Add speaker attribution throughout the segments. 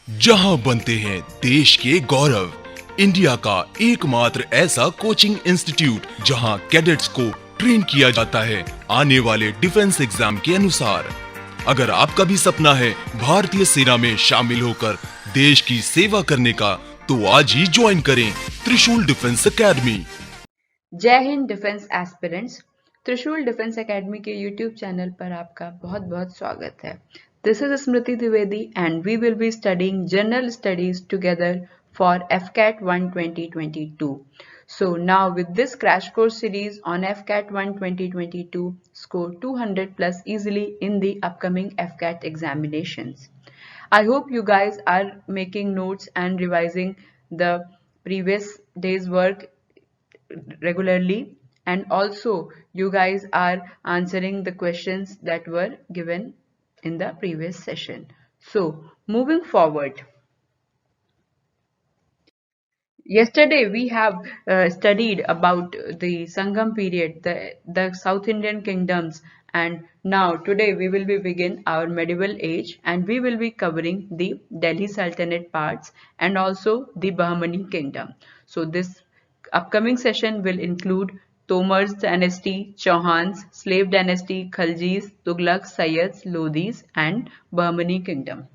Speaker 1: जहां बनते हैं देश के गौरव, इंडिया का एकमात्र ऐसा कोचिंग इंस्टीट्यूट जहां कैडेट्स को ट्रेन किया जाता है आने वाले डिफेंस एग्जाम के अनुसार। अगर आपका भी सपना है भारतीय सेना में शामिल होकर देश की सेवा करने का, तो आज ही ज्वाइन करें त्रिशूल डिफेंस एकेडमी।
Speaker 2: जय हिंद डिफेंस एस्पिरेंट्स, त्रिशूल डिफेंस एकेडमी के यूट्यूब चैनल पर आपका बहुत बहुत स्वागत है। This is Smriti Dwivedi and we will be studying general studies together for Afcat 1 2022. So now with this crash course series on Afcat 1 2022, score 200 plus easily in the upcoming Afcat examinations. I hope you guys are making notes and revising the previous day's work regularly, and also you guys are answering the questions that were given in the previous session. So moving forward, yesterday we have studied about the Sangam period, the South Indian kingdoms, and now today we will be begin our medieval age, and we will be covering the Delhi Sultanate parts and also the Bahmani kingdom. So this upcoming session will include Tomar's dynasty, Chauhans, slave dynasty, Khaljis, Tughlaq, Sayyids, Lodhis, and Bahmani kingdom.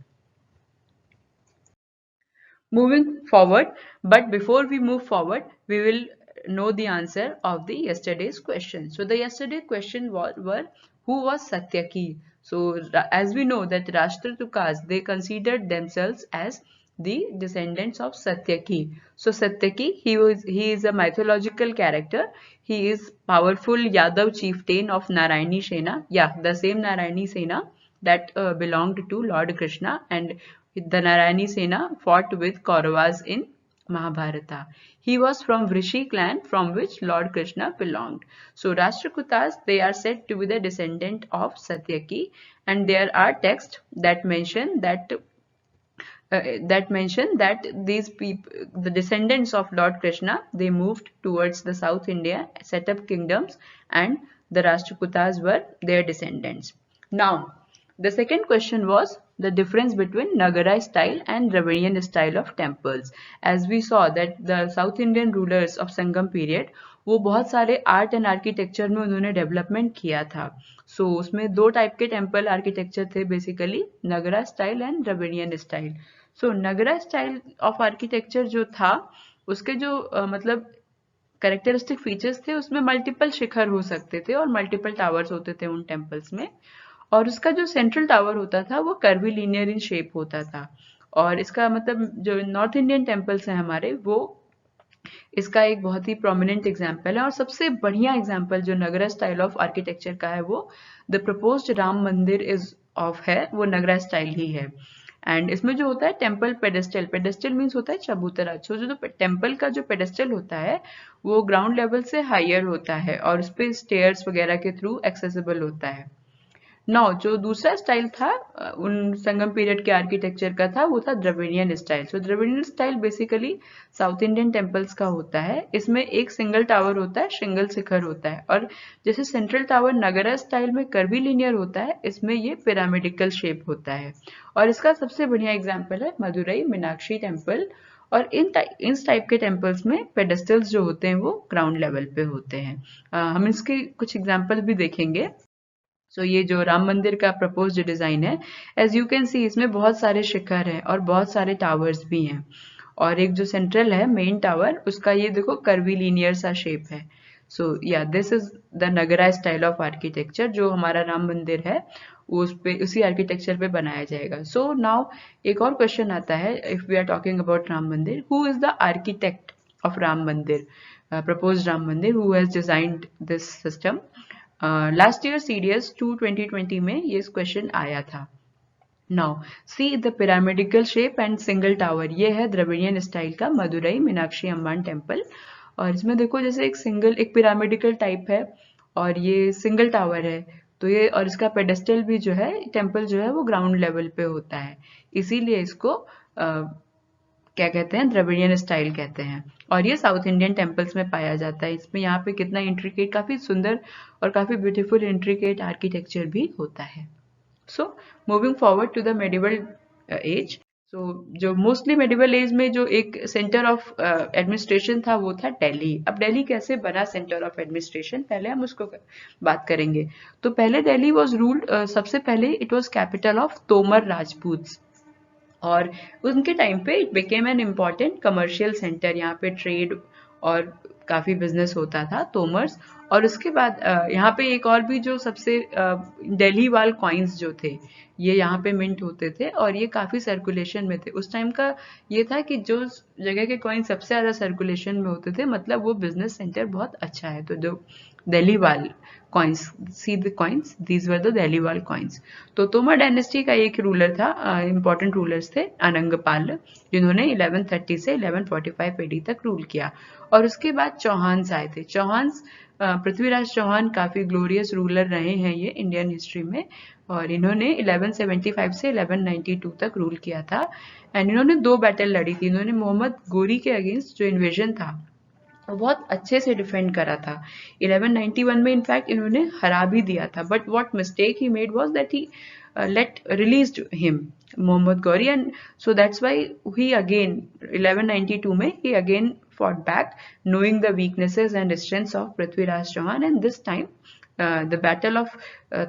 Speaker 2: Moving forward, but before we move forward, we will know the answer of the yesterday's question. So the yesterday question were who was Satyaki? So as we know that Rashtratukas, they considered themselves as the descendants of Satyaki. So Satyaki, he is a mythological character. He is powerful Yadav chieftain of Narayani Sena. Yeah, the same Narayani Sena that belonged to Lord Krishna, and the Narayani Sena fought with Kauravas in Mahabharata. He was from Vrishi clan from which Lord Krishna belonged. So Rashtrakutas, they are said to be the descendant of Satyaki, and there are texts that mention that these people, the descendants of Lord Krishna, they moved towards the South India, set up kingdoms, and the Rashtrakutas were their descendants. Now, the second question was the difference between Nagarai style and Raverian style of temples. As we saw that the South Indian rulers of Sangam period, वो बहुत सारे art and architecture में उन्होंने development किया था. सो उसमें दो type के टेम्पल आर्किटेक्चर थे basically, Nagara style and Dravidian style. So Nagara style of architecture जो था, उसके जो मतलब कैरेक्टरिस्टिक फीचर्स थे, उसमें मल्टीपल शिखर हो सकते थे और मल्टीपल टावर्स होते थे उन टेम्पल्स में, और उसका जो सेंट्रल टावर होता था वो कर्वी लीनियर इन शेप होता था. और इसका मतलब जो नॉर्थ इंडियन टेम्पल्स हैं हमारे, वो इसका एक बहुत ही प्रोमिनेंट एग्जाम्पल है. और सबसे बढ़िया एग्जाम्पल जो नगरा स्टाइल ऑफ आर्किटेक्चर का है, वो द प्रपोज्ड राम मंदिर इज ऑफ है, वो नगरा स्टाइल ही है. एंड इसमें जो होता है टेम्पल पेडेस्टल, पेडेस्टल मीन्स होता है चबूतरा. जो टेम्पल का जो पेडेस्टल होता है वो ग्राउंड लेवल से हायर होता है और उस पर स्टेयर्स वगैरह के थ्रू एक्सेसिबल होता है. नाउ जो दूसरा स्टाइल था उन संगम पीरियड के आर्किटेक्चर का था, वो था Dravidian style. So Dravidian style basically South Indian temples का होता है. इसमें एक सिंगल टावर होता है, सिंगल शिखर होता है, और जैसे सेंट्रल टावर नगरा स्टाइल में कर्वी लीनियर होता है, इसमें ये पिरामिडिकल शेप होता है. और इसका सबसे बढ़िया एग्जाम्पल है मदुरई मीनाक्षी टेम्पल. और इन टाइप के टेम्पल्स में पेडेस्टल्स जो होते हैं वो ग्राउंड लेवल पे होते हैं. हम इसके कुछ एग्जाम्पल भी देखेंगे. सो ये जो राम मंदिर का प्रपोज्ड डिजाइन है, एज यू कैन सी, इसमें बहुत सारे शिखर हैं और बहुत सारे टावर्स भी हैं. और एक जो सेंट्रल है मेन टावर, उसका ये देखो कर्वी लीनियर सा शेप है. So yeah this is the Nagara style of architecture. जो हमारा राम मंदिर है वो उसी आर्किटेक्चर पे बनाया जाएगा. सो नाउ एक और क्वेश्चन आता है, if we are talking about Ram Mandir, who is the architect of Ram Mandir, proposed Ram Mandir, who has designed this system. Last year CDS 2 2020 में ये क्वेश्चन आया था. Now see the pyramidical shape and single tower, ये है द्रविडियन स्टाइल का Madurai Meenakshi अम्बान temple. और इसमें देखो जैसे एक पिरामिडिकल टाइप है और ये सिंगल टावर है, तो ये, और इसका पेडेस्टल भी जो है, टेम्पल जो है वो ग्राउंड लेवल पे होता है, इसीलिए इसको क्या कहते हैं, द्रविडियन स्टाइल कहते हैं. और ये साउथ इंडियन टेम्पल्स में पाया जाता है. इसमें यहाँ पे कितना इंट्रिकेट, काफी सुंदर और काफी ब्यूटीफुल इंट्रिकेट आर्किटेक्चर भी होता है. So moving forward to the medieval age. जो मोस्टली मेडिवल एज में जो एक सेंटर ऑफ एडमिनिस्ट्रेशन था वो था दिल्ली। अब दिल्ली कैसे बना सेंटर ऑफ एडमिनिस्ट्रेशन, पहले हम उसको बात करेंगे। तो पहले दिल्ली वाज रूल्ड, सबसे पहले it was capital of Tomar Rajputs, और उनके टाइम पे it became an important commercial centre. यहाँ पे ट्रेड और काफ़ी बिजनेस होता था, तोमर्स। और उसके बाद यहाँ पे एक और भी जो सबसे दिल्ली वाल कॉइन्स जो थे ये यहाँ पे मिंट होते थे, और ये काफ़ी सर्कुलेशन में थे उस टाइम का। ये था कि जो जगह के कॉइन सबसे ज़्यादा सर्कुलेशन में होते थे, मतलब वो बिजनेस सेंटर बहुत अच्छा है। तो जो दिल्ली वाल coins, see the coins, these were the Delhiwal coins। तो तोमर डायनेस्टी का एक रूलर था, इंपॉर्टेंट रूलर्स थे अनंगपाल, जिन्होंने 1130 से 1145 एडी तक रूल किया। और उसके बाद चौहान्स आए थे। चौहान्स, पृथ्वीराज चौहान काफी ग्लोरियस रूलर रहे हैं ये इंडियन हिस्ट्री में, और इन्होंने 1175 से 1192 तक रूल किया था। एंड इन्होंने 2 बैटल लड़ी थी। इन्होंने मोहम्मद गोरी के अगेंस्ट जो इन्वेजन था वो बहुत अच्छे से डिफेंड करा था। 1191 में इनफैक्ट इन्होंने हरा भी दिया था, but what mistake he made was that he released him Mohammad Ghori, and so that's why he again 1192 में he again fought back, knowing the weaknesses and strengths of Prithviraj Chauhan, and this time the battle of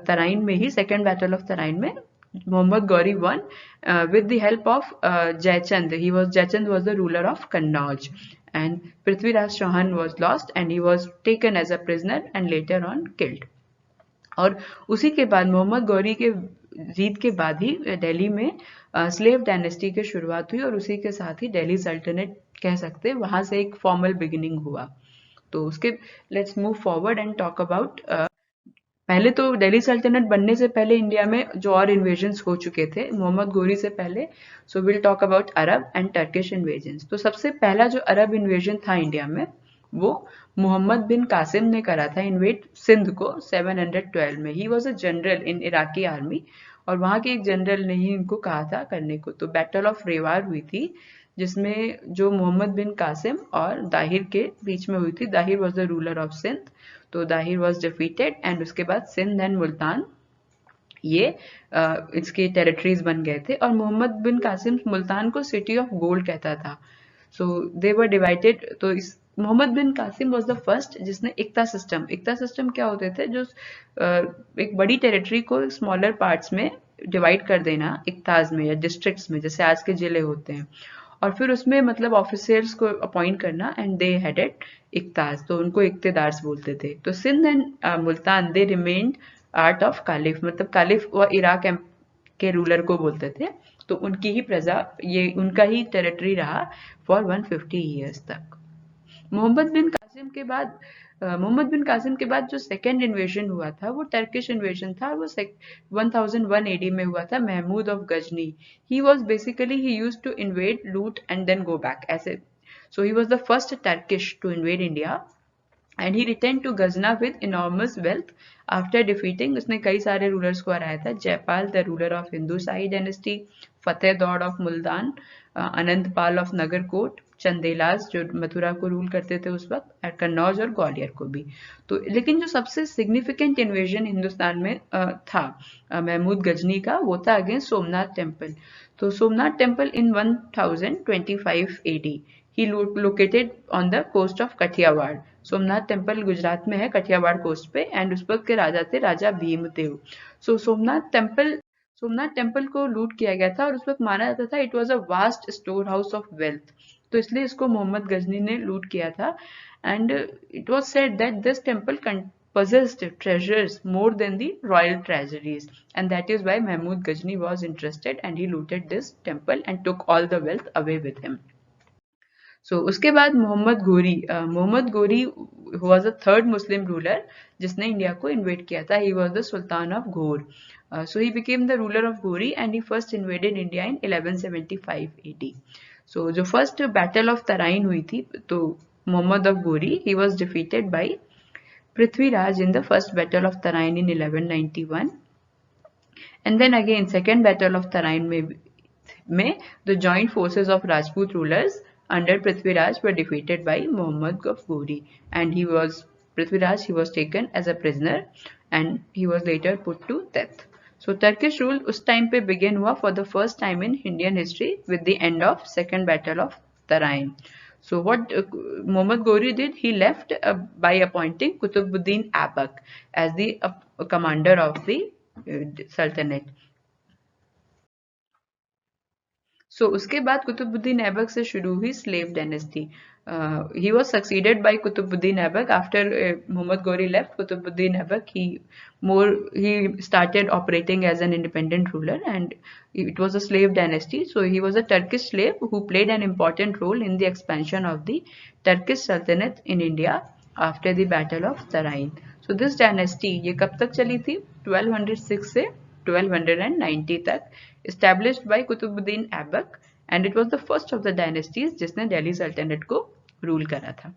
Speaker 2: Tarain में ही, second battle of Tarain में Muhammad Gauri won with the help of Jaichand. Jaichand was the ruler of Kannauj, and Prithviraj Chauhan was lost and he was taken as a prisoner and later on killed. और उसी के बाद मोहम्मद गौरी के जीत के बाद ही दिल्ली में slave dynasty की शुरुआत हुई, और उसी के साथ ही दिल्ली सल्तनत कह सकते हैं, वहां से एक फॉर्मल बिगिनिंग हुआ। तो उसके let's move forward and talk about, पहले तो दिल्ली सल्तनत बनने से पहले इंडिया में जो और इन्वेजन्स हो चुके थे मोहम्मद गोरी से पहले। So will talk about Arab and Turkish invasions. तो सबसे पहला जो अरब इन्वेजन था इंडिया में वो मोहम्मद बिन कासिम ने करा था इन्वेट सिंध को 712 में। He was a general in Iraqi army, और वहां के एक जनरल ने ही इनको कहा था करने को। तो बैटल ऑफ रेवार हुई थी, जिसमें जो मोहम्मद बिन कासिम और दाहिर के बीच में हुई थी। Dahir was the ruler of Sindh, तो दाहिर वॉज डिफीटेड, एंड उसके बाद सिंध एंड मुल्तान ये इसके टेरिटरीज बन गए थे। और मोहम्मद बिन कासिम मुल्तान को सिटी ऑफ गोल्ड कहता था। सो दे वर डिवाइडेड। तो इस मोहम्मद बिन कासिम वॉज द फर्स्ट जिसने इक्ता सिस्टम क्या होते थे, जो एक बड़ी टेरिटरी को स्मॉलर पार्ट्स में डिवाइड कर देना इक्ताज में या डिस्ट्रिक्ट्स में, जैसे आज के जिले होते हैं, और फिर उसमें मतलब ऑफिसर्स को अपॉइंट करना, एंड दे हेडेड इक्ताज, तो उनको इक्तेदार्स बोलते थे। तो Sindh and Multan they remained part of caliph, मतलब कालिफ व इराक के रूलर को बोलते थे। तो उनकी ही प्रजा, ये उनका ही टेरिटरी रहा फॉर 150 ईयर्स तक। मोहम्मद बिन कासिम के बाद जो सेकेंड इन्वेजन हुआ था वो टर्किश इन्वेजन था। वो 1001 एडी में हुआ था Mahmud of Ghazni. He was basically he used to invade, loot and then go back ऐसे। So he was the first Turkish to invade India, and he return to Ghazna with enormous wealth after defeating. उसने कई सारे rulers को हराया था। Jaipal the ruler of Hindu Shahi dynasty, Fateh Daud of Multan, Anandpal of Nagarkot, Chandelas जो मथुरा को rule करते थे उस वक्त, कन्नौज और ग्वालियर को भी। तो लेकिन जो सबसे सिग्निफिकेंट इन्वेजन हिंदुस्तान में था महमूद गजनी का, वो था अगेंस्ट सोमनाथ टेम्पल। तो Somnath temple in 1025 AD he located on the coast of Kathiawar. Somnath temple Gujarat में है, कठियावाड़ कोस्ट पे, एंड उस वक्त के राजा थे राजा भीमदेव। सो सोमनाथ टेम्पल को लूट किया गया था, और उस वक्त माना जाता था it was a vast store house of wealth, तो इसलिए इसको मोहम्मद गजनी ने लूट किया था। And it was said that this temple possessed treasures more than the royal treasuries, and that is why Mahmud Ghazni was interested and he looted this temple and took all the wealth away with him. उसके बाद Mohammad Ghori was the third Muslim ruler जिसने India को invade किया था. He was the Sultan of Ghor. So he became the ruler of Ghori and he first invaded India in 1175 AD. So जो first battle of Tarain हुई थी, तो Mohammad of Ghori he was defeated by Prithviraj in the first battle of Tarain in 1191. And then again second battle of Tarain में the joint forces of Rajput rulers under Prithviraj were defeated by Muhammad of Ghori, and he was taken as a prisoner and he was later put to death. So Turkish rule उस time पे begin हुआ for the first time in Indian history with the end of Second Battle of Tarain. So what Muhammad Ghori did, he left by appointing Qutbuddin Aibak as the commander of the Sultanate. So उसके बाद कुतुबुद्दीन ऐबक से शुरू हुई slave dynasty. He was succeeded by Qutbuddin Aibak after Muhammad Ghori left. Qutbuddin Aibak he started operating as an independent ruler, and it was a slave dynasty. So he was a Turkish slave who played an important role in the expansion of the Turkish Sultanate in India after the Battle of Tarain. So this dynasty ये कब तक चली थी? 1206 से 1290 तक, established by Qutbuddin Aibak, and it was the first of the dynasties जिसने दिल्ली सल्तनत को रूल करा था.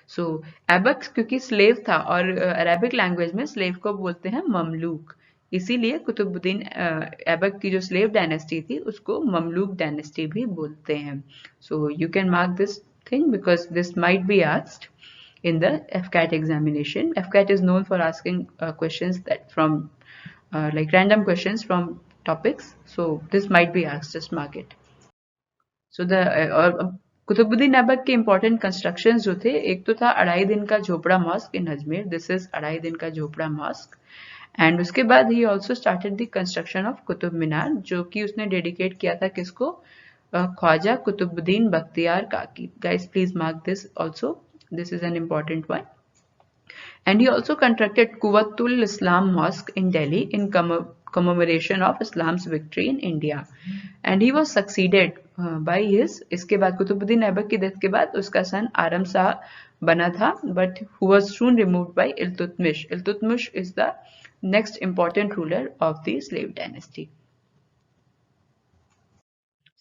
Speaker 2: सो ऐबक क्योंकि स्लेव था, और अरेबिक लैंग्वेज में स्लेव को बोलते हैं ममलूक, इसीलिए कुतुबुद्दीन ऐबक की जो स्लेव डायनेस्टी थी उसको ममलूक डायनेस्टी भी बोलते हैं. So you can mark this thing because this might be asked in the Afcat examination. Afcat is known for asking questions that from like random questions from topics. So this might be asked, just mark it. So the Qutbuddin Aibak के important constructions जो थे, एक तो था 2.5 Din ka Jhonpra mosque in Ajmer. This is 2.5 Din ka Jhonpra mosque. And उसके बाद he also started the construction of Qutub Minar, जो कि उसने डेडिकेट किया था किसको? ख्वाजा कुतुबुद्दीन बख्तियार काकी. Guys please mark this also, this is an important one. And he also constructed Quwwatul Islam Mosque in Delhi in commemoration of Islam's victory in India. And he was succeeded by his, इसके बाद कुतुबुद्दीन ऐबक की death के बाद उसका सन आरम शाह बना था, but who was soon removed by Iltutmish. Iltutmish is the next important ruler of the slave dynasty.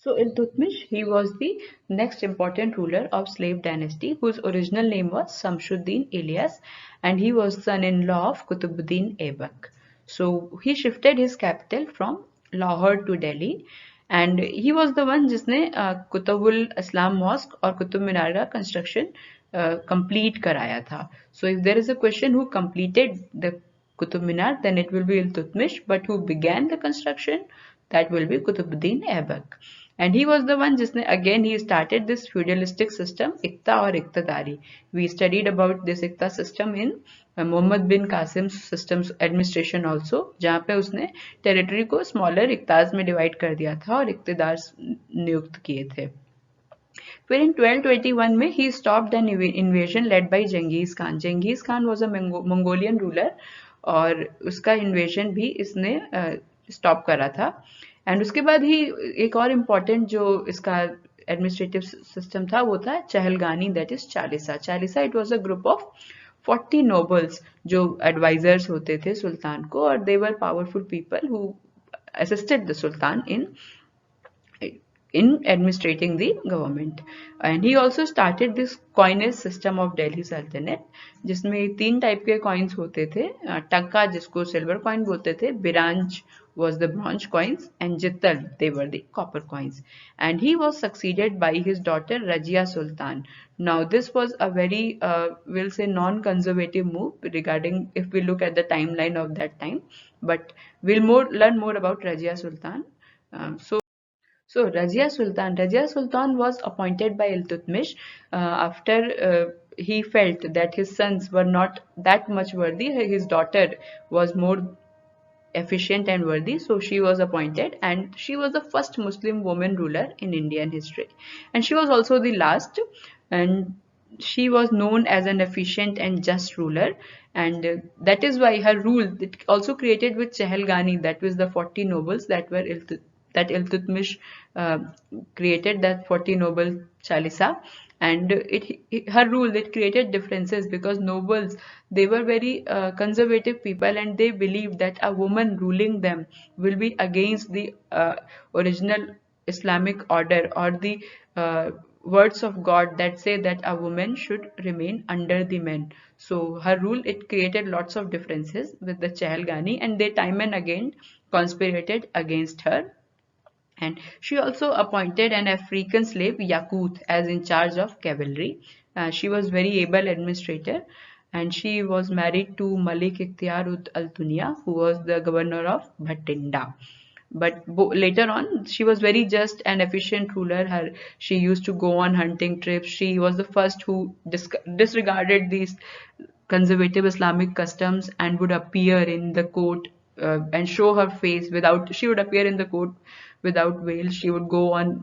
Speaker 2: So Iltutmish, he was the next important ruler of slave dynasty, whose original name was Samshuddin Ilyas, and he was son-in-law of Qutbuddin Aibak. So he shifted his capital from Lahore to Delhi, and he was the one जिसने Qutbul Islam Mosque और Qutub Minar का construction complete कराया था. So if there is a question who completed the Qutub Minar, then it will be Iltutmish, but who began the construction, that will be Qutbuddin Aibak. And he was the one जिसने again he started this feudalistic system, इक्ता और इक्तदारी. We studied about this इक्ता system in Mohammad bin Qasim systems administration also, जहाँ पे उसने territory को smaller इक्ताज में divide कर दिया था और इक्तदार नियुक्त किए थे. फिर in 1221 में he stopped an invasion led by Genghis Khan. Genghis Khan was a Mongolian ruler, और उसका इन्वेजन भी इसने स्टॉप करा था. एंड उसके बाद ही एक और इम्पॉर्टेंट जो इसका एडमिनिस्ट्रेटिव सिस्टम था वो था Chahalgani, that is Chalisa. Chalisa it was a group of 40 nobles जो एडवाइजर्स होते थे सुल्तान को, और they were powerful people who assisted the sultan in administrating the government. And he also started this coinage system of Delhi Sultanate, जिसमें 3 type के coins होते थे. टक्का जिसको सिल्वर कॉइन बोलते थे, बिरांज was the bronze coins, and Jittal, they were the copper coins. And he was succeeded by his daughter Rajia Sultan. Now this was a very we'll say non-conservative move regarding if we look at the timeline of that time, but we'll learn more about Rajia Sultan. So Rajia Sultan was appointed by Iltutmish after he felt that his sons were not that much worthy. His daughter was more efficient and worthy, so she was appointed, and she was the first Muslim woman ruler in Indian history, and she was also the last, and she was known as an efficient and just ruler, and that is why her rule it also created with Chehalgani, that was the 40 nobles that were Iltutmish created, that 40 noble Chalisa. And her rule, it created differences because nobles, they were very conservative people, and they believed that a woman ruling them will be against the original Islamic order or the words of God that say that a woman should remain under the men. So her rule, it created lots of differences with the Chehalgani, and they time and again conspirated against her. And she also appointed an African slave, Yakut, as in charge of cavalry. She was very able administrator, and she was married to Malik Ikhtiar Al Dunya, who was the governor of Bhatinda. But later on, she was very just and efficient ruler. She used to go on hunting trips. She was the first who disregarded these conservative Islamic customs and would appear in the court and show her face without. She would appear in the court without veil. She would go on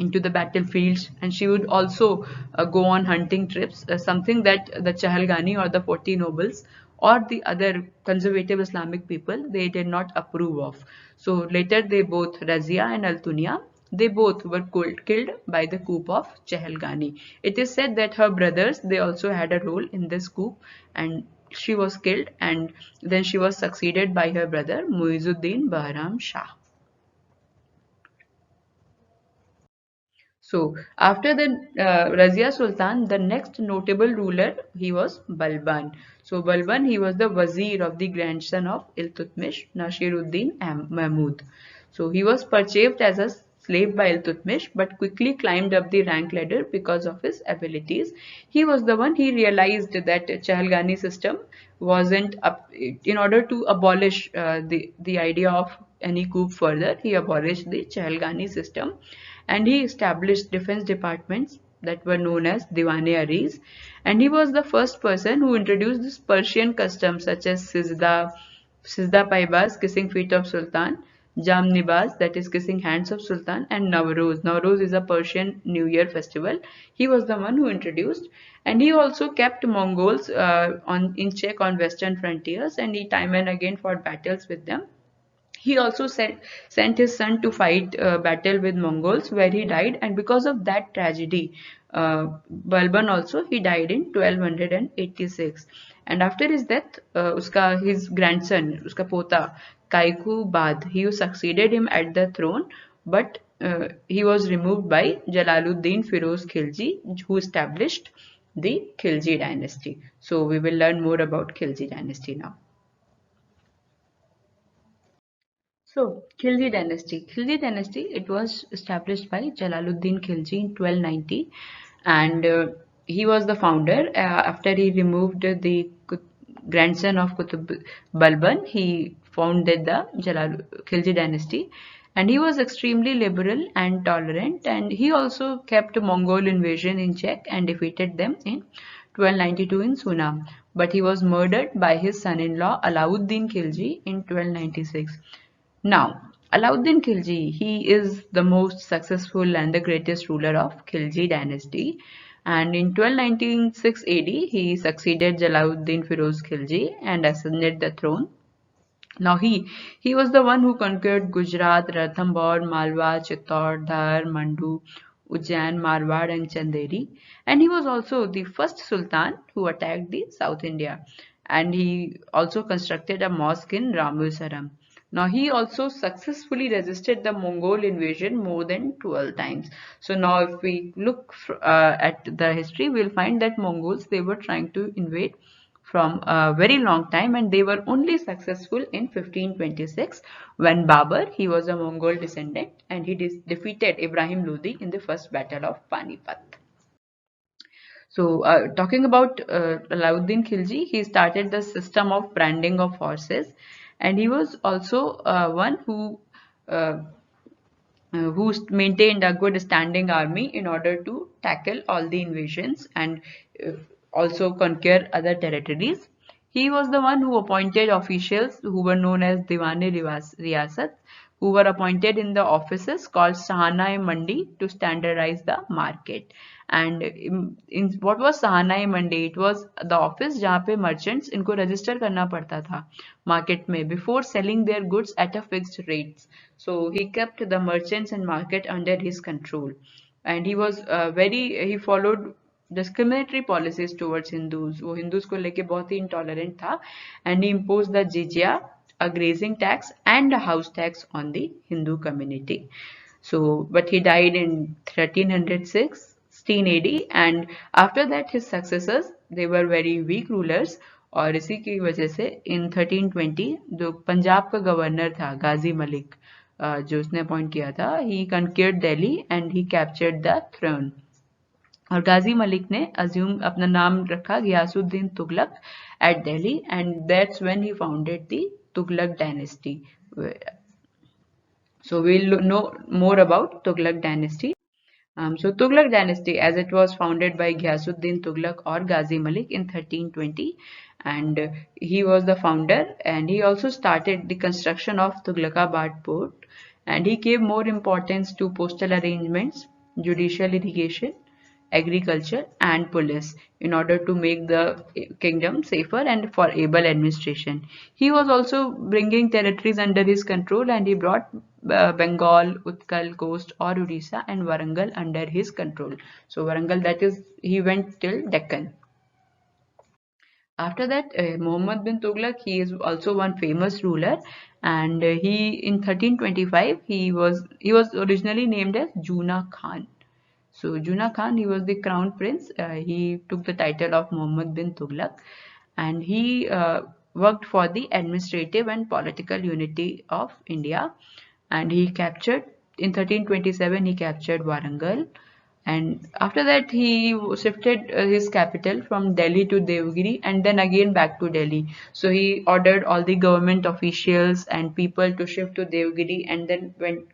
Speaker 2: into the battlefields, and she would also go on hunting trips, something that the Chahalgani or the 40 nobles or the other conservative Islamic people, they did not approve of. So later they both, Razia and Altunia, they both were killed by the coup of Chahalgani. It is said that her brothers, they also had a role in this coup, and she was killed, and then she was succeeded by her brother Muizuddin Bahram Shah. So after the Razia Sultan, the next notable ruler, he was Balban. So Balban, he was the Wazir of the grandson of Iltutmish, Nashiruddin Mahmud. So he was purchased as a slave by Iltutmish, but quickly climbed up the rank ladder because of his abilities. He was the one, he realized that Chahalgani system wasn't up. In order to abolish the idea of any coup further, he abolished the Chahalgani system, and he established defense departments that were known as Diwane-Aris, and he was the first person who introduced this Persian custom such as Sizda Paibas, kissing feet of Sultan, Jam Nibaz, that is kissing hands of Sultan, and Nowruz. Nowruz is a Persian New Year festival. He was the one who introduced, and he also kept Mongols in check on western frontiers, and he time and again fought battles with them. He also sent his son to fight battle with Mongols, where he died, and because of that tragedy, Balban also, he died in 1286. And after his death, his grandson, uska pota, Kaiku Bad, he succeeded him at the throne, but he was removed by Jalaluddin Firoz Khilji, who established the Khilji dynasty. So we will learn more about Khilji dynasty now. So, Khilji dynasty. Khilji dynasty, it was established by Jalaluddin Khilji in 1290, and he was the founder. After he removed the grandson of Qutb Balban, he founded the Khilji dynasty, and he was extremely liberal and tolerant, and he also kept Mongol invasion in check and defeated them in 1292 in Sunam. But he was murdered by his son-in-law Alauddin Khilji in 1296. Now, Alauddin Khilji, he is the most successful and the greatest ruler of Khilji dynasty. And in 1296 AD, he succeeded Jalaluddin Firoz Khilji and ascended the throne. Now he was the one who conquered Gujarat, Ranthambore, Malwa, Chittor, Dhar, Mandu, Ujjain, Marwar and Chanderi. And he was also the first Sultan who attacked the South India. And he also constructed a mosque in Ramusaram. Now he also successfully resisted the Mongol invasion more than 12 times. So now if we look at the history, we'll find that Mongols, they were trying to invade from a very long time, and they were only successful in 1526 when Babur, he was a Mongol descendant, and he defeated Ibrahim Lodi in the first battle of Panipat. So talking about Alauddin Khilji, he started the system of branding of horses, and he was also one who maintained a good standing army in order to tackle all the invasions and also conquer other territories. He was the one who appointed officials who were known as Diwane Riyasat, who were appointed in the offices called Sahana Mandi to standardize the market. And in what was Sahana Mandi? It was the office जहाँ पे merchants इनको register करना पड़ता था market में before selling their goods at a fixed rates. So he kept the merchants and market under his control, and he was he followed discriminatory policies towards Hindus. वो Hindus को लेके बहुत ही intolerant था, and he imposed the jizya, a grazing tax and a house tax on the Hindu community. So, but he died in 1306 AD, and after that his successors, they were very weak rulers, और इसी की वजह से in 1320 जो पंजाब का governor था गाजी मलिक, जो उसने अपॉइंट किया था, he conquered Delhi and he captured the throne. और गाजी मलिक ने अज्यूम अपना नाम रखा Ghiyasuddin Tughlaq at Delhi, and that's when he founded the Tughlaq dynasty. So we'll know more about Tughlaq dynasty. So Tughlaq dynasty, as it was founded by Ghiyasuddin Tughlaq or Ghazi Malik in 1320, and he was the founder, and he also started the construction of Tughlaqabad port, and he gave more importance to postal arrangements, judicial irrigation, agriculture and police in order to make the kingdom safer and for able administration. He was also bringing territories under his control, and he brought Bengal, Utkal coast or Odisha and Warangal under his control. So Warangal, that is, he went till Deccan. After that, Muhammad bin Tughlaq, he is also one famous ruler, and he in 1325 he was originally named as Juna Khan. So Juna Khan, he was the crown prince. He took the title of Muhammad bin Tughlaq, and he worked for the administrative and political unity of India. And he captured in 1327 he captured Warangal, and after that he shifted his capital from Delhi to Devgiri and then again back to Delhi. So he ordered all the government officials and people to shift to Devgiri and then went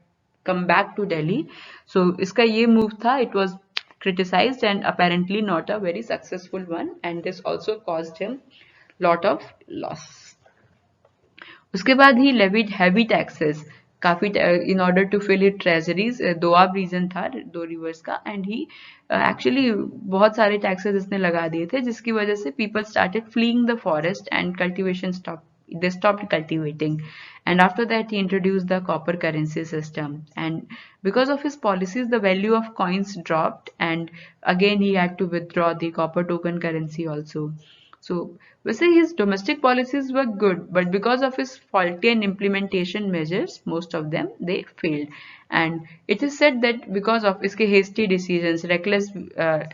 Speaker 2: come back to Delhi. So iska ye move tha, it was criticized and apparently not a very successful one, and this also caused him lot of loss. उसके बाद ही levied heavy taxes काफी in order to fill his treasuries. Doab region था दो reverse का, and he actually बहुत सारे taxes इसने लगा दिए थे जिसकी वजह से people started fleeing the forest and cultivation stopped. They stopped cultivating, and after that he introduced the copper currency system, and because of his policies the value of coins dropped, and again he had to withdraw the copper token currency also. So we say his domestic policies were good, but because of his faulty and implementation measures, most of them they failed. And it is said that because of इसके hasty decisions, reckless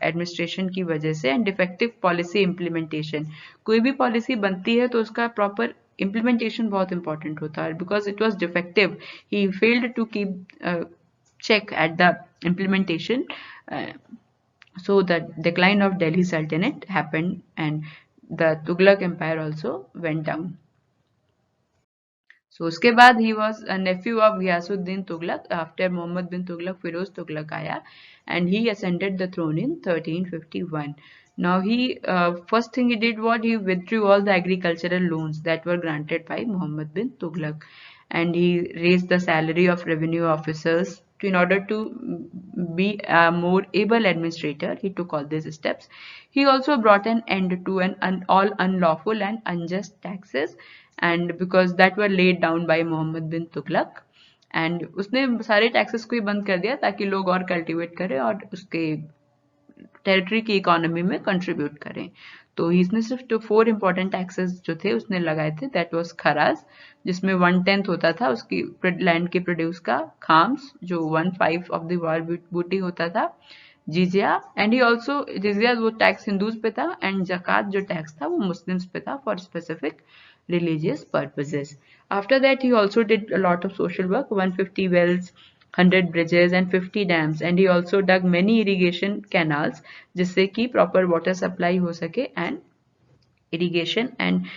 Speaker 2: administration की वजह से and defective policy implementation, कोई भी policy बनती है तो उसका proper implementation बहुत important होता है. Because it was defective, he failed to keep check at the implementation. So the decline of Delhi Sultanate happened, and the Tughlaq Empire also went down. So उसके बाद he was a nephew of Ghiyasuddin Tughlaq. After Muhammad bin Tughlaq, Firoz Tughlaq आया, and he ascended the throne in 1351. Now he first thing he did was he withdrew all the agricultural loans that were granted by Muhammad bin Tughlaq, and he raised the salary of revenue officers in order to be a more able administrator. He took all these steps. He also brought an end to all unlawful and unjust taxes, and because that were laid down by Muhammad bin Tughlaq, and उसने सारे taxes को ही बंद कर दिया ताकि लोग और cultivate करें और उसके टेरिटरी की इकोनॉमी में कंट्रीब्यूट करें. तो इसने सिर्फ तो 4 इंपॉर्टेंट टैक्सेस जो थे उसने लगाए थे. दैट वाज खराज, जिसमें 1/10 होता था उसकी लैंड के प्रोड्यूस का. खाम्स, जो 1/5 ऑफ द वॉर बूटी होता था. जिजिया, एंड ही ऑल्सो जिजिया वो टैक्स हिंदूज पे था, एंड जकात जो टैक्स था वो मुस्लिम्स पे था for specific religious purposes. After that he also did a lot of social work, 150 wells, 100 bridges and 50 dams, and he also dug many irrigation canals जिससे कि proper water supply हो सके and irrigation and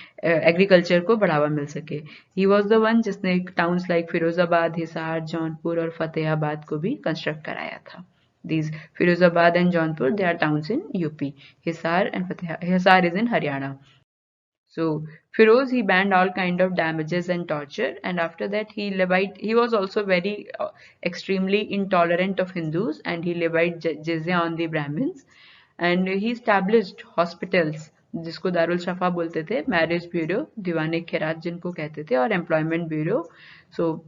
Speaker 2: agriculture को बढ़ावा मिल सके. He was the one जिसने towns like Firozabad, Hisar, Jaunpur और फतेहाबाद को भी construct कराया था. These Firozabad and Jaunpur, they are towns in UP. Hisar is in Haryana. So Firoz, he banned all kind of damages and torture, and after that he was also very extremely intolerant of Hindus, and he levied jizya on the Brahmins, and he established hospitals जिसको दारुल शफा बोलते थे, marriage bureau, दीवाने खैरात जिनको कहते थे, और employment bureau. So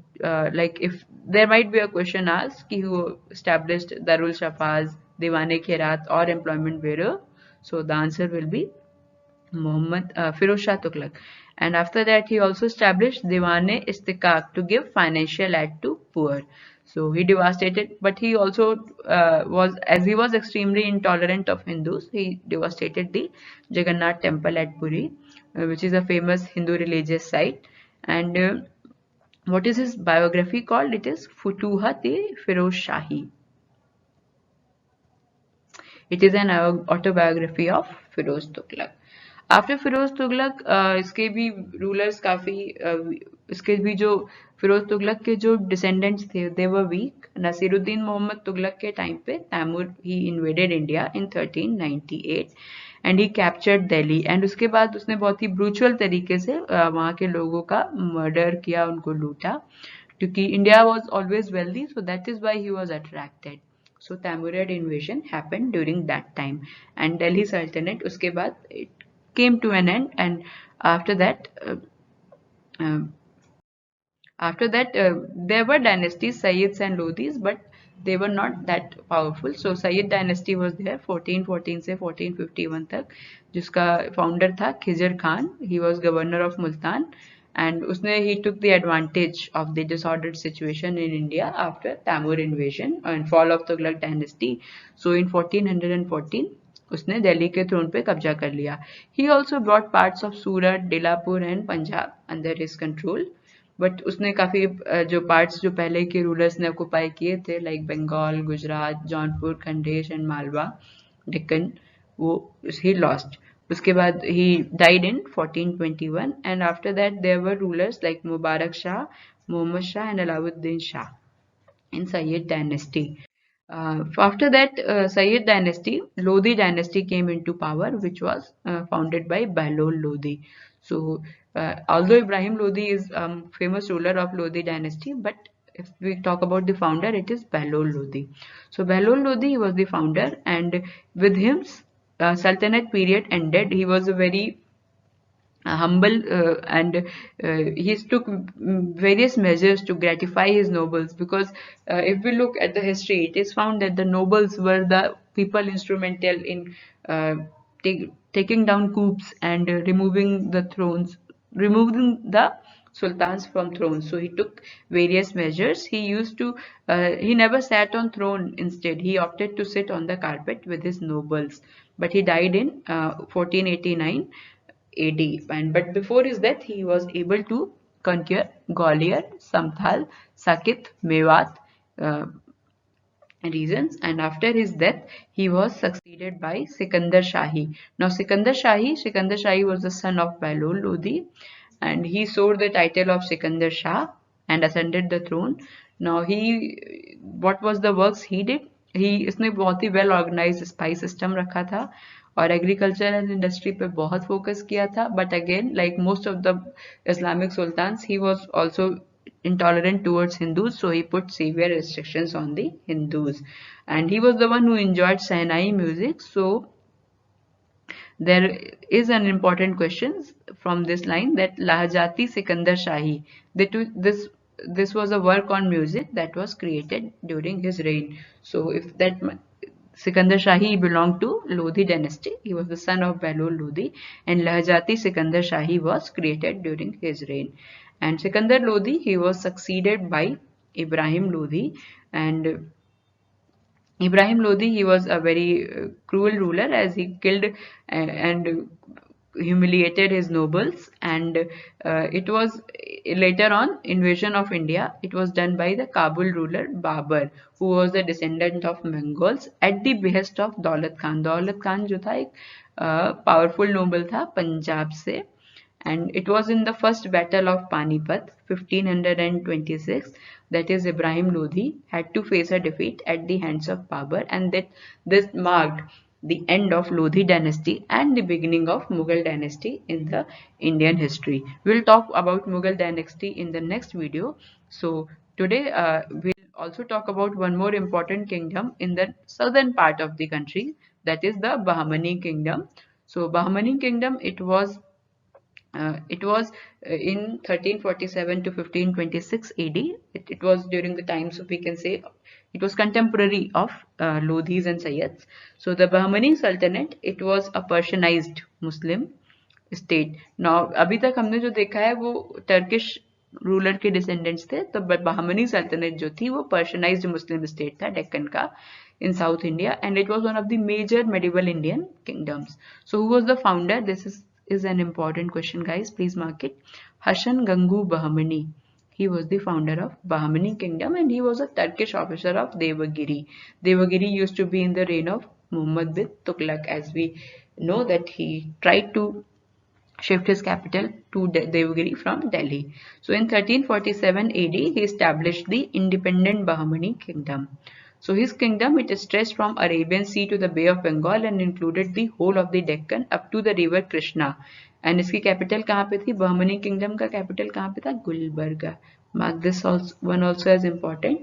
Speaker 2: like if there might be a question asked ki who established Darul Shafas, Diwane Khairat or Employment Bureau, so the answer will be Firoz Shah Tughlaq. And after that he also established Diwane Istiqaq to give financial aid to poor. So he devastated, but he also as he was extremely intolerant of Hindus, he devastated the Jagannath temple at Puri, which is a famous Hindu religious site. And what is his biography called? It is Futuhat-e Firoz Shahi. It is an autobiography of Firoz Tughlaq. After Firoz Tughlaq इसके भी rulers काफी इसके भी जो फिरोज तुगलक के जो descendants थे they were weak. Nasiruddin Mohammad Tughlaq के टाइम पे Timur he invaded India in 1398 and he captured Delhi. And उसके बाद उसने बहुत ही ब्रूचुअल तरीके से वहाँ के लोगों का मर्डर किया, उनको लूटा, क्योंकि India was always wealthy, so that is why he was attracted. So Timurid invasion happened during that time, and Delhi Sultanate उसके बाद it came to an end, and after that uh, there were dynasties, Sayyids and Lodhis, but they were not that powerful. So Sayyid dynasty was there 1414 से 1451 तक, जिसका founder था Khizr Khan. He was governor of Multan, and उसने he took the advantage of the disordered situation in India after Tamur invasion and fall of Tughlaq dynasty. So in 1414 उसने दिल्ली के throne पे कब्जा कर लिया. He also brought parts of Surat, Dilapur and Punjab under his control. But उसने काफ़ी जो parts जो पहले के रूलर्स ने ऑक्यूपाई किए थे लाइक बंगाल, गुजरात, जौनपुर, खंडेश एंड मालवा, डेक्कन, वो ही लॉस्ट. उसके बाद he died in 1421 and after that there were rulers like Mubarak Shah, Mohammad Shah and Alauddin Shah in Sayyid dynasty. After that Sayyid dynasty, Lodi dynasty came into power, which was founded by Bahlol Lodi. So although Ibrahim Lodi is famous ruler of Lodi dynasty, but if we talk about the founder, it is Bahlol Lodi. So Bahlol Lodi was the founder, and with him Sultanate period ended. He was a very humble and he took various measures to gratify his nobles, because if we look at the history, it is found that the nobles were the people instrumental in taking down coups and removing the sultans from thrones. So he took various measures. He never sat on throne. Instead, he opted to sit on the carpet with his nobles. But he died in 1489 AD. But before his death, he was able to conquer Gwalior, Samthal, Sakit, Mewat regions, and after his death, he was succeeded by Sikandar Shahi. Now, Sikandar Shahi was the son of Bahlol Lodi, and he soared the title of Sikandar Shah and ascended the throne. Now, what was the works he did? इसने बहुत ही well organised spy system रखा था और agriculture and industry पे बहुत focus किया था. But again like most of the Islamic sultans, he was also intolerant towards Hindus, so he put severe restrictions on the Hindus, and he was the one who enjoyed Sahnai music. So there is an important question from this line, that Lahjati Sikandar Shahi, this was a work on music that was created during his reign. So if that Sikandar Shahi belonged to Lodi dynasty, he was the son of Bahlol Lodi, and Lahjati Sikandar Shahi was created during his reign. And Sikandar Lodi, he was succeeded by Ibrahim Lodi, and Ibrahim Lodi, he was a very cruel ruler, as he killed and humiliated his nobles, and it was later on invasion of India. It was done by the Kabul ruler Babur, who was the descendant of Mongols at the behest of Daulat Khan. Daulat Khan जो था एक powerful noble था पंजाब से, and it was in the first battle of Panipat 1526 that is Ibrahim Lodi had to face a defeat at the hands of Babur, and that this marked the end of Lodi dynasty and the beginning of Mughal dynasty in the Indian history. We'll talk about Mughal dynasty in the next video. So today we'll also talk about one more important kingdom in the southern part of the country, that is the Bahmani kingdom. So Bahmani kingdom, it was in 1347 to 1526 AD. It was during the times of, we can say, it was contemporary of Lodhis and Sayyids. So the Bahmani Sultanate, it was a Persianized Muslim state. Now अभी तक हमने जो देखा है वो Turkish ruler के descendants थे, तो बहमनी सल्तनत जो थी वो पर्शियनाइज्ड मुस्लिम स्टेट था डेक्कन का in South India, and it was one of the major medieval Indian kingdoms. So who was the founder? This is an important question, guys. Please mark it. Hassan Gangu Bahmani. He was the founder of Bahmani kingdom, and he was a Turkish officer of Devagiri. Devagiri used to be in the reign of Muhammad bin Tughlaq, as we know that he tried to shift his capital to Devgiri from Delhi. So in 1347 AD, he established the independent Bahmani kingdom. So his kingdom, it stretched from Arabian Sea to the Bay of Bengal and included the whole of the Deccan up to the river Krishna. And इसकी capital कहाँ पे थी? Bahmani kingdom का capital कहाँ पे था? Gulbarga. Mark this also, one also as important.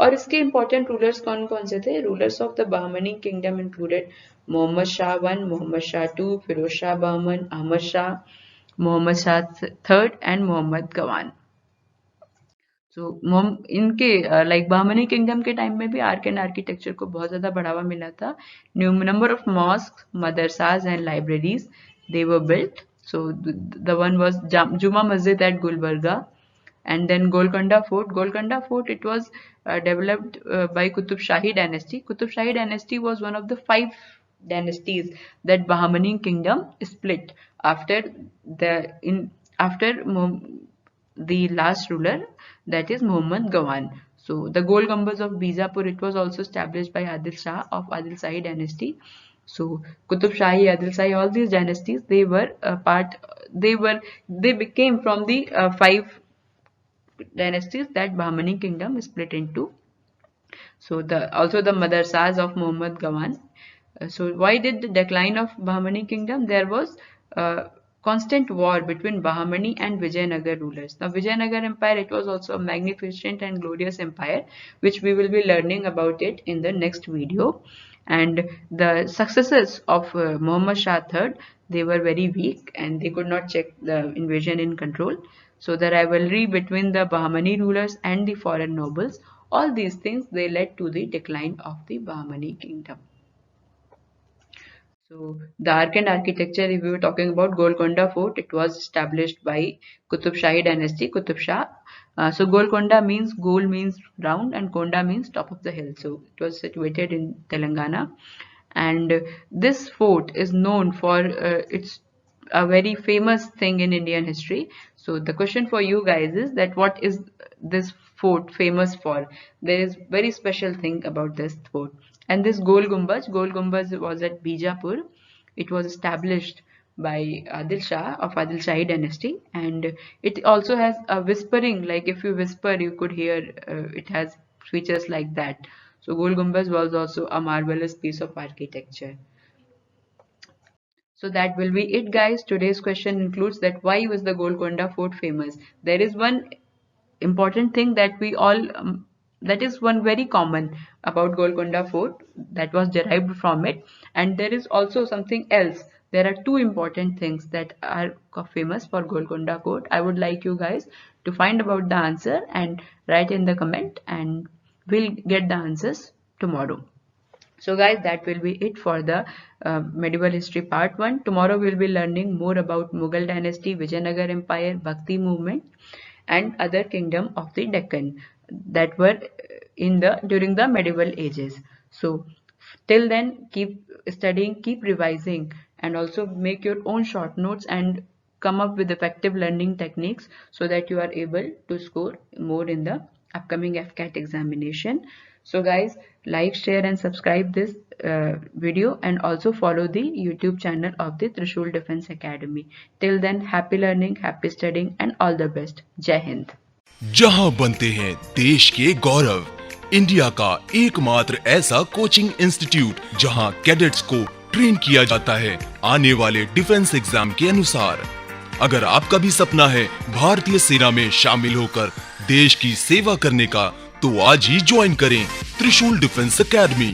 Speaker 2: और इसके important rulers कौन कौन से थे? Rulers of the Bahmani kingdom included Muhammad Shah I, Muhammad Shah II, Firoz Shah Bahman, Ahmad Shah, Muhammad Shah III and Muhammad Gawan. So इनके like Bahmani kingdom के time में भी आर्ट एंड आर्किटेक्चर को बहुत ज़्यादा बढ़ावा मिला था. Number of mosque, madrasas and libraries they were built. So the one was Juma Masjid at Gulbarga, and then Golconda Fort. Golconda Fort, it was developed by Qutub Shahi Dynasty. Qutub Shahi Dynasty was one of the 5 dynasties that Bahmani kingdom split after the last ruler, that is Muhammad Gawan. So the Gol Gumbaz of Bijapur, it was also established by Adil Shah of Adil Shahi Dynasty. So Qutub Shahi, Adil Shahi, all these dynasties, they became from the 5 dynasties that Bahmani kingdom split into. So also the Madarsas of Muhammad Gawan. So why did the decline of Bahmani kingdom? There was constant war between Bahmani and Vijayanagar rulers. Now Vijayanagar empire, it was also a magnificent and glorious empire, which we will be learning about it in the next video. And the successors of Muhammad Shah III, they were very weak and they could not check the invasion in control. So the rivalry between the Bahmani rulers and the foreign nobles, all these things, they led to the decline of the Bahmani kingdom. So the art and architecture, if we were talking about Golconda Fort, it was established by Qutub Shahi Dynasty, Qutub Shah. So Golconda means, Gol means round and Konda means top of the hill. So it was situated in Telangana, and this fort is known for its a very famous thing in Indian history. So the question for you guys is that what is this fort famous for? There is very special thing about this fort. And this Gol Gumbaz was at Bijapur. It was established by Adil Shah of Adil Shahi Dynasty, and it also has a whispering, like if you whisper you could hear, it has features like that. So Gol Gumbaz was also a marvelous piece of architecture. So that will be it, guys. Today's question includes that why was the Golconda Fort famous? There is one important thing that we all that is one very common about Golconda Fort that was derived from it, and there is also something else. There are 2 important things that are famous for Golconda Fort. I would like you guys to find about the answer and write in the comment, and we'll get the answers tomorrow. So guys, that will be it for the medieval history part 1. Tomorrow we'll be learning more about Mughal dynasty, Vijayanagar empire, Bhakti movement and other kingdom of the Deccan that were during the medieval ages. So till then, keep studying, keep revising, and also make your own short notes and come up with effective learning techniques so that you are able to score more in the upcoming Afcat examination. So guys, like, share and subscribe this video, and also follow the YouTube channel of the Trishul Defense Academy. Till then, happy learning, happy studying and all the best. Jai Hind.
Speaker 1: जहां बनते हैं देश के गौरव, India का एकमात्र ऐसा coaching institute जहां cadets को ट्रेन किया जाता है आने वाले डिफेंस एग्जाम के अनुसार। अगर आपका भी सपना है भारतीय सेना में शामिल होकर देश की सेवा करने का, तो आज ही ज्वाइन करें त्रिशूल डिफेंस एकेडमी।